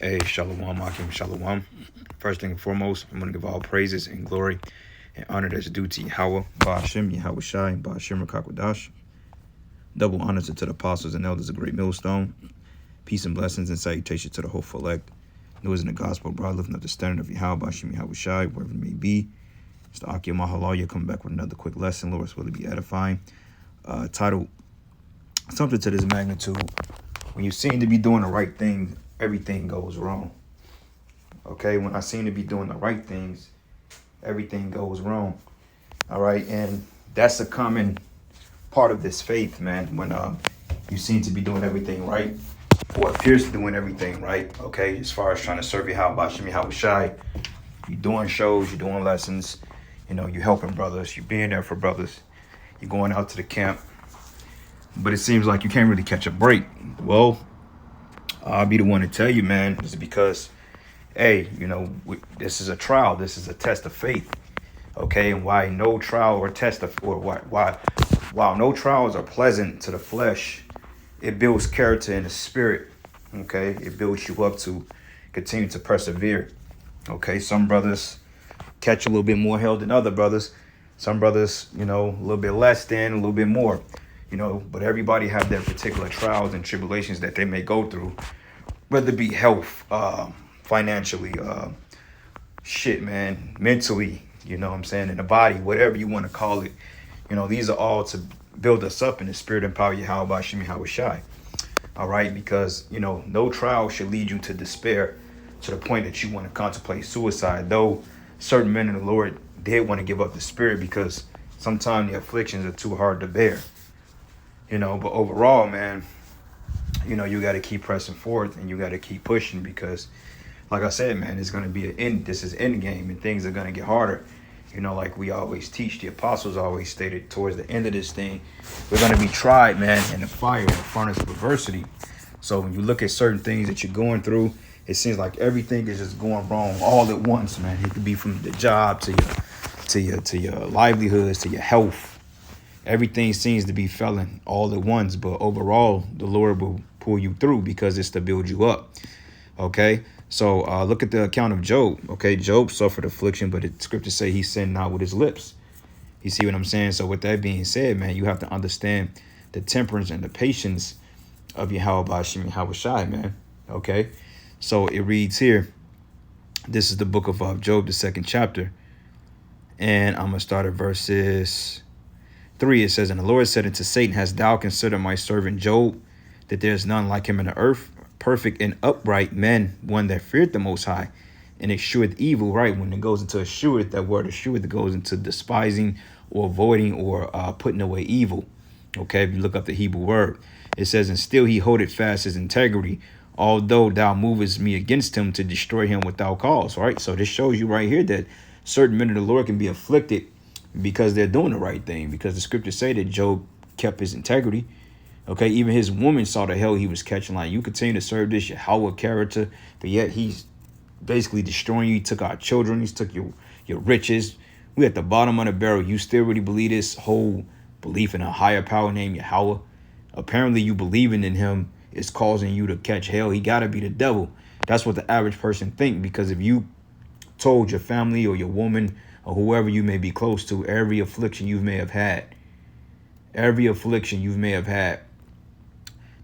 Hey, Shalom, Akim, Shalom. First thing and foremost, I'm going to give all praises and glory and honor that's due to Yahweh, Ba'ashem, Yahweh Shai, Ba'ashem, Rakakwadash. Double honors to the apostles and elders of Great Millstone. Peace and blessings and salutations to the hopeful elect. News in the gospel, brother, lifting up the standard of Yahweh, Ba'ashem, Yahweh Shai, wherever it may be. It's the Akim Mahalaya coming back with another quick lesson. Lord's will to be edifying. Titled something to this magnitude. When you seem to be doing the right thing, everything goes wrong. Okay, when I seem to be doing the right things, everything goes wrong. All right, and that's a common part of this faith, man. When you seem to be doing everything right, or appears to doing everything right. Okay, as far as trying to serve Yahweh Shem Yahweh Shai, you're doing shows, you're doing lessons, you're helping brothers, you're being there for brothers, you're going out to the camp, but it seems like you can't really catch a break. Well, I'll be the one to tell you, man, is because, hey, this is a trial. This is a test of faith. Okay, and why no trial or test of, or why, while no trials are pleasant to the flesh, it builds character in the spirit. Okay, it builds you up to continue to persevere. Okay, some brothers catch a little bit more hell than other brothers. Some brothers, a little bit less than, a little bit more. But everybody have their particular trials and tribulations that they may go through, whether it be health, financially, mentally, in the body, whatever you want to call it. These are all to build us up in the spirit and power of Yahweh Shem Yahweh Shai. All right, because, no trial should lead you to despair to the point that you want to contemplate suicide, though certain men of the Lord did want to give up the spirit because sometimes the afflictions are too hard to bear. But overall, man, you got to keep pressing forth and you got to keep pushing because, like I said, man, it's going to be this is end game and things are going to get harder. Like we always teach, the apostles always stated towards the end of this thing, we're going to be tried, man, in the fire, in the furnace of adversity. So when you look at certain things that you're going through, it seems like everything is just going wrong all at once, man. It could be from the job to your livelihoods, to your health. Everything seems to be failing all at once, but overall, the Lord will pull you through because it's to build you up. Okay, so look at the account of Job. Okay, Job suffered affliction, but the scriptures say he sinned not with his lips. You see what I'm saying? So with that being said, man, you have to understand the temperance and the patience of Yahweh Ba'ashem Yahweh Shai, man. Okay, so it reads here. This is the book of Job, the 2nd chapter, and I'm gonna start at verses 3. It says, "And the Lord said unto Satan, Hast thou considered my servant Job, that there is none like him in the earth, perfect and upright man, one that feared the Most High, and escheweth evil." Right, when it goes into escheweth, that word escheweth goes into despising or avoiding or putting away evil. Okay, if you look up the Hebrew word, it says, "And still he holdeth fast his integrity, although thou movest me against him to destroy him without cause." Right, so this shows you right here that certain men of the Lord can be afflicted because they're doing the right thing, because the scriptures say that Job kept his integrity. Okay, even his woman saw the hell he was catching. Like, you continue to serve this Yahweh character, but yet he's basically destroying you. He took our children, he took your riches. We at the bottom of the barrel. You still really believe this whole belief in a higher power named Yahweh? Apparently you believing in him is causing you to catch hell. He gotta be the devil. That's what the average person think, because if you told your family or your woman or whoever you may be close to, every affliction you may have had,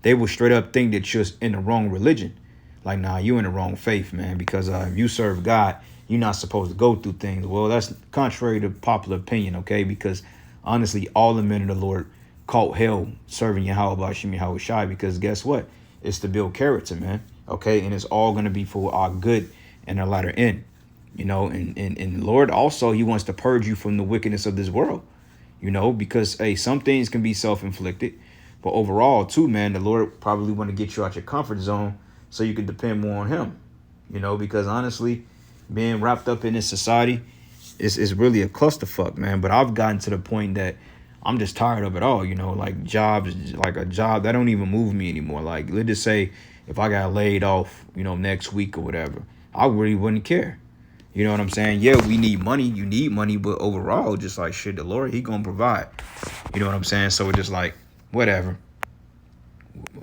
they will straight up think that you're in the wrong religion. Like, nah, you in the wrong faith, man, because if you serve God, you're not supposed to go through things. Well, that's contrary to popular opinion, okay? Because honestly, all the men of the Lord caught hell serving Yahweh Ba'ashem Yahweh Shai, because guess what? It's to build character, man, okay? And it's all going to be for our good and our latter end. And Lord also, he wants to purge you from the wickedness of this world, because, hey, some things can be self-inflicted, but overall too, man, the Lord probably want to get you out your comfort zone so you can depend more on him, because honestly, being wrapped up in this society is really a clusterfuck, man. But I've gotten to the point that I'm just tired of it all, like jobs, like a job that don't even move me anymore. Like, let's just say if I got laid off, next week or whatever, I really wouldn't care. You know what I'm saying? Yeah, we need money. You need money. But overall, just like shit, the Lord, he going to provide. You know what I'm saying? So it's just like, whatever.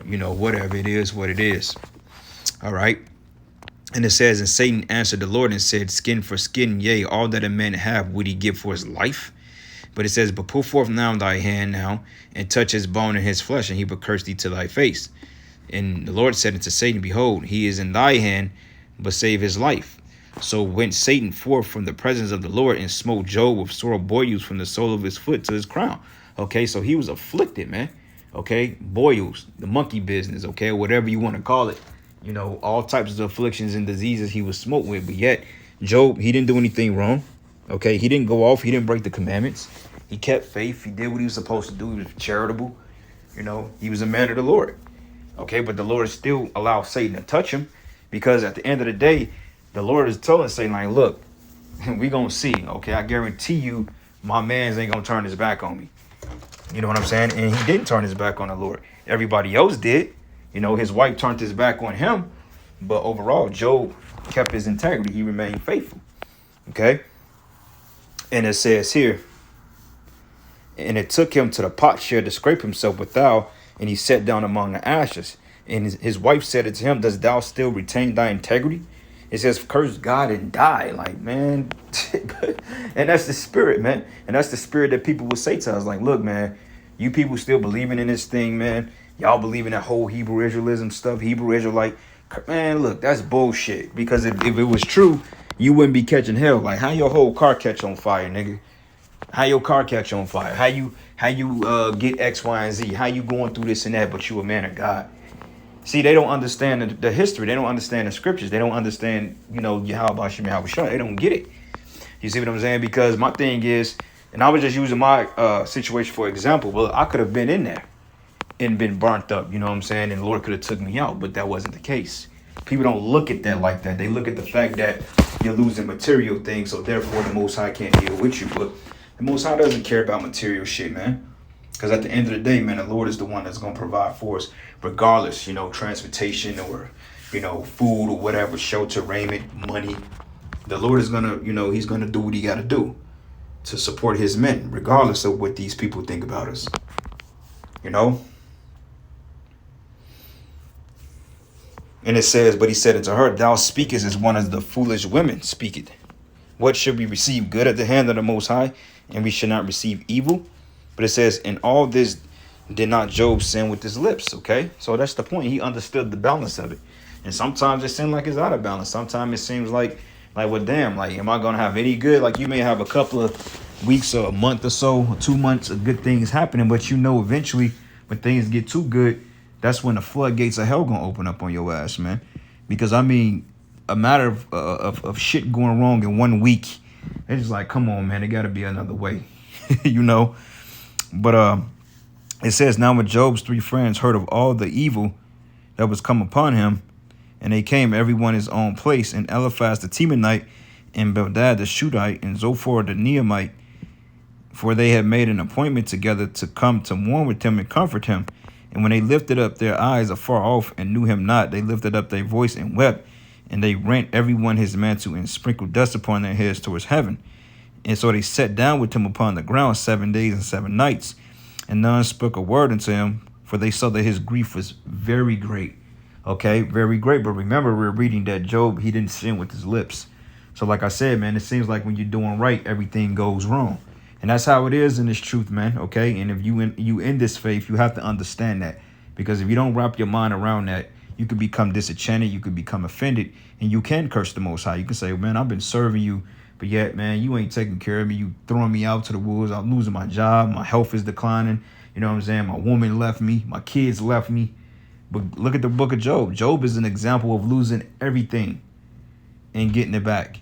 Whatever it is, what it is. All right. And it says, and Satan answered the Lord and said, skin for skin, yea, all that a man have would he give for his life. But it says, but put forth now thy hand now, and touch his bone and his flesh, and he will curse thee to thy face. And the Lord said unto Satan, behold, he is in thy hand, but save his life. So went Satan forth from the presence of the Lord and smote Job with sore boils from the sole of his foot to his crown. Okay, so he was afflicted, man. Okay, boils, the monkey business, okay, whatever you want to call it. You know, all types of afflictions and diseases he was smote with. But yet, Job, he didn't do anything wrong. Okay, he didn't go off. He didn't break the commandments. He kept faith. He did what he was supposed to do. He was charitable. You know, he was a man of the Lord. Okay, but the Lord still allowed Satan to touch him, because at the end of the day, the Lord is telling Satan, like, look, we gonna see. Okay, I guarantee you, my man's ain't gonna turn his back on me. You know what I'm saying? And he didn't turn his back on the Lord. Everybody else did. You know, his wife turned his back on him, but overall, Job kept his integrity. He remained faithful. Okay, and it says here, and it took him to the potsherd to scrape himself withal, and he sat down among the ashes. And his wife said to him, dost thou still retain thy integrity? It says, curse God and die. Like, man. And that's the spirit, man. And that's the spirit that people will say to us. Like, look, man, you people still believing in this thing, man. Y'all believe in that whole Hebrew Israelism stuff. Hebrew Israelite. Man, look, that's bullshit. Because if it was true, you wouldn't be catching hell. Like, how your whole car catch on fire, nigga? How your car catch on fire? How you get X, Y, and Z? How you going through this and that, but you a man of God? See, they don't understand the history. They don't understand the scriptures. They don't understand, you know, Yahweh Shem Yahweh Shai. They don't get it. You see what I'm saying? Because my thing is, and I was just using my situation for example. Well, I could have been in there and been burnt up, you know what I'm saying? And the Lord could have took me out, but that wasn't the case. People don't look at that like that. They look at the fact that you're losing material things, so therefore the Most High can't deal with you. But the Most High doesn't care about material shit, man. Because at the end of the day, man, the Lord is the one that's going to provide for us, regardless, you know, transportation or, you know, food or whatever, shelter, raiment, money. The Lord is going to, you know, he's going to do what he got to do to support his men, regardless of what these people think about us, you know. And it says, but he said unto her, thou speakest as one of the foolish women speaketh. What should we receive good at the hand of the Most High, and we should not receive evil? But it says, in all this did not Job sin with his lips, okay? So that's the point. He understood the balance of it. And sometimes it seems like it's out of balance. Sometimes it seems like well, damn, like, am I going to have any good? Like, you may have a couple of weeks or a month or so, or 2 months of good things happening, but you know eventually when things get too good, that's when the floodgates of hell going to open up on your ass, man. Because, I mean, a matter of shit going wrong in 1 week, it's just like, come on, man, it got to be another way, you know? But it says, now when Job's 3 friends heard of all the evil that was come upon him, and they came every one his own place, and Eliphaz the Temanite, and Bildad the Shuhite, and Zophar the Neamite, for they had made an appointment together to come to mourn with him and comfort him. And when they lifted up their eyes afar off and knew him not, they lifted up their voice and wept, and they rent every one his mantle and sprinkled dust upon their heads towards heaven. And so they sat down with him upon the ground 7 days and 7 nights, and none spoke a word unto him, for they saw that his grief was very great. Okay, very great. But remember, we're reading that Job, he didn't sin with his lips. So like I said, man, it seems like when you're doing right, everything goes wrong. And that's how it is in this truth, man. Okay, and if you in this faith, you have to understand that. Because if you don't wrap your mind around that, you could become disenchanted, you could become offended, and you can curse the Most High. You can say, man, I've been serving you, but yet, man, you ain't taking care of me. You throwing me out to the wolves. I'm losing my job. My health is declining. You know what I'm saying? My woman left me. My kids left me. But look at the book of Job. Job is an example of losing everything and getting it back.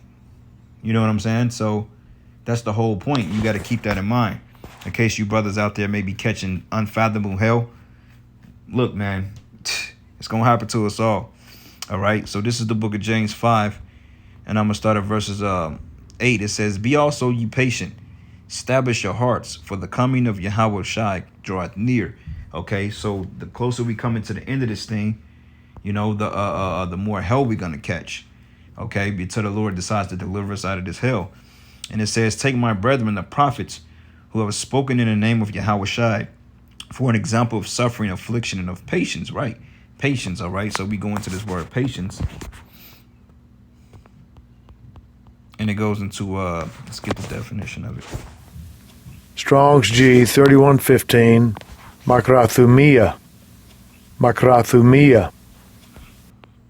You know what I'm saying? So that's the whole point. You got to keep that in mind. In case you brothers out there may be catching unfathomable hell. Look, man, it's going to happen to us all. All right. So this is the book of James 5. And I'm going to start at verses 8. It says, be also ye patient. Establish your hearts, for the coming of Yahweh Shai draweth near. Okay, so the closer we come into the end of this thing, you know, the more hell we're going to catch. Okay, until the Lord decides to deliver us out of this hell. And it says, take my brethren, the prophets, who have spoken in the name of Yahweh Shai, for an example of suffering, affliction, and of patience, right? Patience, all right? So we go into this word patience. And it goes into, let's get the definition of it. Strong's G 3115, makrathumia. Makrathumia.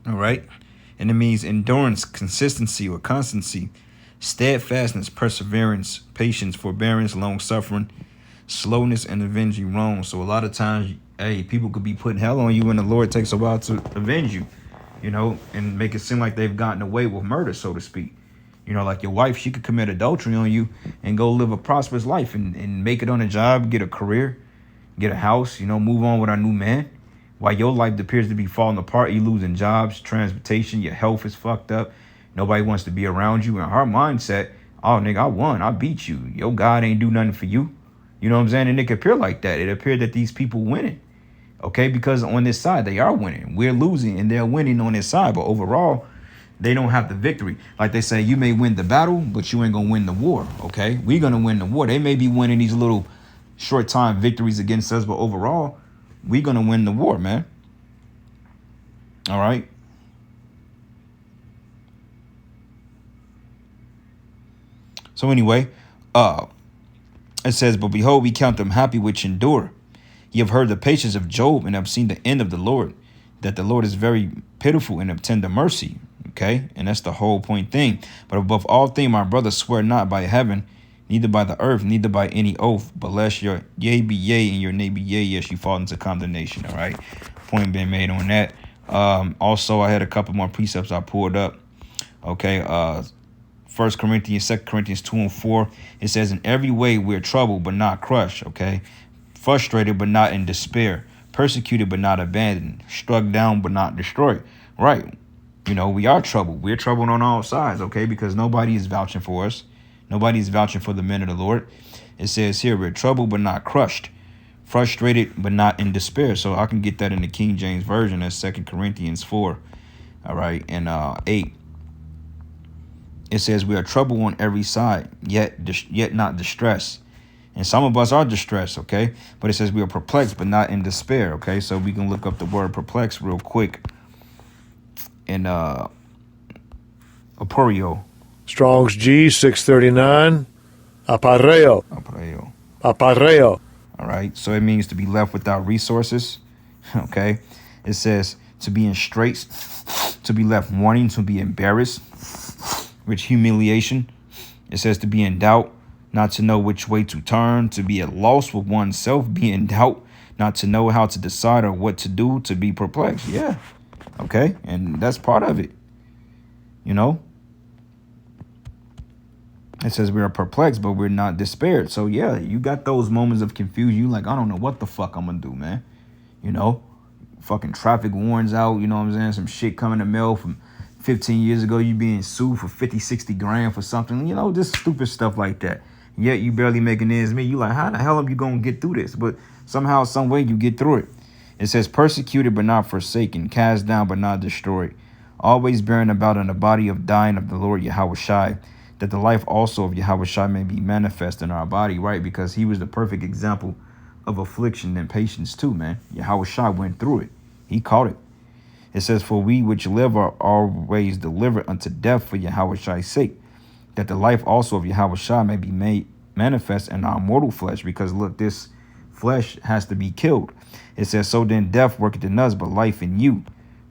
All right. And it means endurance, consistency, or constancy, steadfastness, perseverance, patience, forbearance, long suffering, slowness, and avenging wrong. So a lot of times, hey, people could be putting hell on you, and the Lord takes a while to avenge you, you know, and make it seem like they've gotten away with murder, so to speak. You know, like your wife, she could commit adultery on you and go live a prosperous life and make it on a job, get a career, get a house, you know, move on with our new man. While your life appears to be falling apart, you losing jobs, transportation, your health is fucked up. Nobody wants to be around you. And her mindset, oh, nigga, I won. I beat you. Your God ain't do nothing for you. You know what I'm saying? And it could appear like that. It appeared that these people winning. Okay, because on this side, they are winning. We're losing and they're winning on this side. But overall, they don't have the victory. Like they say, you may win the battle, but you ain't going to win the war. Okay, we're going to win the war. They may be winning these little short time victories against us, but overall, we're going to win the war, man. All right. So anyway, it says, but behold, we count them happy which endure. Ye have heard the patience of Job and have seen the end of the Lord, that the Lord is very pitiful and of tender mercy. Okay. And that's the whole point thing. But above all things, my brother, swear not by heaven, neither by the earth, neither by any oath, but lest your yea be yea and your nay be yea, yes, you fall into condemnation. All right. Point being made on that. Also, I had a couple more precepts I pulled up. Okay. 1 Corinthians, 2 Corinthians 2 and 4. It says, in every way we're troubled, but not crushed. Okay. Frustrated, but not in despair. Persecuted, but not abandoned. Struck down, but not destroyed. Right. You know, we are troubled. We're troubled on all sides. Okay. Because nobody is vouching for us. Nobody is vouching for the men of the Lord. It says here, we're troubled, but not crushed. Frustrated, but not in despair. So I can get that in the King James Version. That's 2 Corinthians 4. All right. And 8. It says we are troubled on every side, yet not distressed. And some of us are distressed, okay? But it says we are perplexed, but not in despair, okay? So we can look up the word perplexed real quick. In Aporio. Strong's G 639, apareo. Aporio. Apareo. All right. So it means to be left without resources, okay? It says to be in straits, to be left wanting, to be embarrassed, with humiliation. It says to be in doubt, not to know which way to turn, to be at loss with oneself, be in doubt, not to know how to decide or what to do, to be perplexed. Yeah. Okay. And that's part of it. You know, it says we are perplexed, but we're not despaired. So, yeah, you got those moments of confusion. You like, I don't know what the fuck I'm going to do, man. You know, fucking traffic warrants out. You know what I'm saying? Some shit coming in the mail from 15 years ago, you being sued for 50, 60 grand for something, you know, just stupid stuff like that. Yet you barely making ends meet. You like, how the hell are you going to get through this? But somehow, some way you get through it. It says persecuted, but not forsaken, cast down, but not destroyed, always bearing about in the body of dying of the Lord Yahushai, that the life also of Yahushai may be manifest in our body, right? Because he was the perfect example of affliction and patience too, man. Yahushai went through it. He caught it. It says, for we which live are always delivered unto death for Yahushai's sake, that the life also of Yahushua may be made manifest in our mortal flesh. Because look, this flesh has to be killed. It says, so then death worketh in us, but life in you.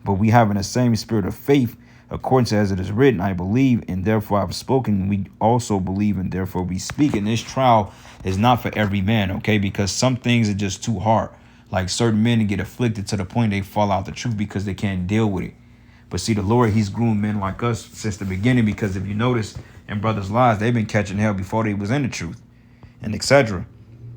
But we having the same spirit of faith, according to as it is written, I believe, and therefore I have spoken. We also believe, and therefore we speak. And this trial is not for every man, okay? Because some things are just too hard. Like certain men get afflicted to the point they fall out the truth because they can't deal with it. But see, the Lord, he's groomed men like us since the beginning, because if you notice in brothers' lives, they've been catching hell before they was in the truth, and etc.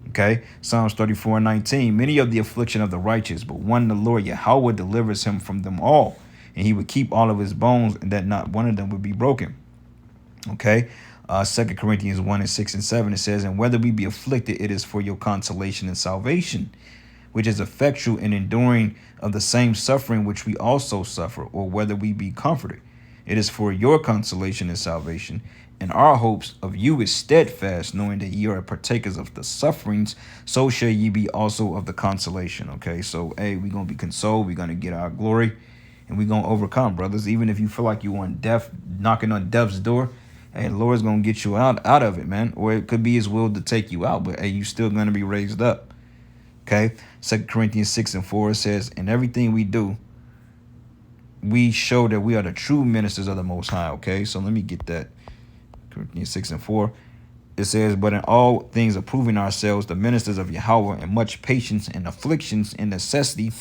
Okay, Psalms 34:19. Many of the affliction of the righteous, but one the Lord Yahweh delivers him from them all, and he would keep all of his bones, and that not one of them would be broken. Okay, 2 Corinthians 1 and 6 and 7, it says, and whether we be afflicted, it is for your consolation and salvation, which is effectual in enduring of the same suffering which we also suffer, or whether we be comforted. It is for your consolation and salvation, and our hopes of you is steadfast, knowing that ye are partakers of the sufferings, so shall ye be also of the consolation. Okay, so, hey, we're going to be consoled, we're going to get our glory, and we're going to overcome, brothers. Even if you feel like you on death, knocking on death's door, hey, the Lord's gonna get you out of it, man. Or it could be his will to take you out, but hey, you still gonna be raised up. Okay. 2 Corinthians 6:4 says, in everything we do, we show that we are the true ministers of the Most High. Okay, so let me get that. Corinthians 6:4. It says, but in all things approving ourselves, the ministers of Yahweh, in much patience and afflictions and necessity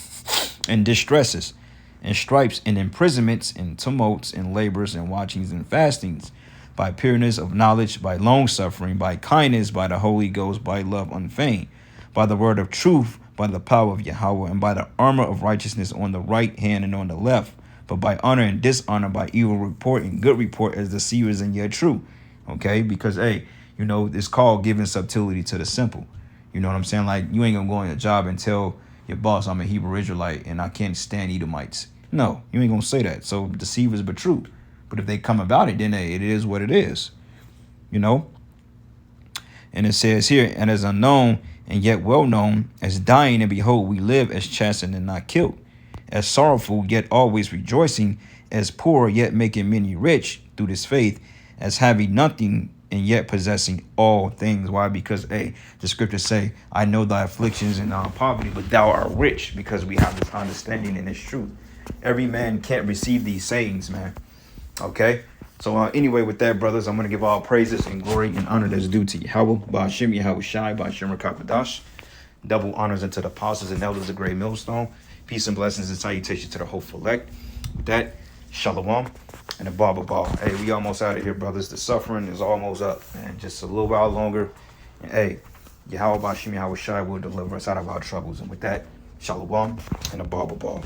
and distresses and stripes and imprisonments and tumults and labors and watchings and fastings, by pureness of knowledge, by long suffering, by kindness, by the Holy Ghost, by love unfeigned, by the word of truth, by the power of Yahweh, and by the armor of righteousness on the right hand and on the left, but by honor and dishonor, by evil report and good report, as deceivers and yet true. Okay, because hey, you know, it's called giving subtlety to the simple. You know what I'm saying? Like, you ain't gonna go on your job and tell your boss I'm a Hebrew Israelite and I can't stand Edomites. No, you ain't gonna say that. So deceivers but true. But if they come about it, then hey, it is what it is. You know? And it says here, and as unknown and yet well known, as dying, and behold, we live, as chastened and not killed, as sorrowful yet always rejoicing, as poor yet making many rich through this faith, as having nothing and yet possessing all things. Why? Because hey, the scriptures say, I know thy afflictions and poverty, but thou art rich, because we have this understanding and this truth. Every man can't receive these sayings, man. Okay? So anyway, with that, brothers, I'm going to give all praises and glory and honor that's due to Yahweh, Ba'ashem Yahweh Shai, Ba'ashem Rakapadash. Double honors unto the apostles and elders of Great Millstone. Peace and blessings and salutation to the hopeful elect. With that, Shalom and a Baba Ball. Hey, we almost out of here, brothers. The suffering is almost up, man. Just a little while longer. And hey, Yahweh Ba'ashem Yahweh Shai will deliver us out of our troubles. And with that, Shalom and a Baba Ball.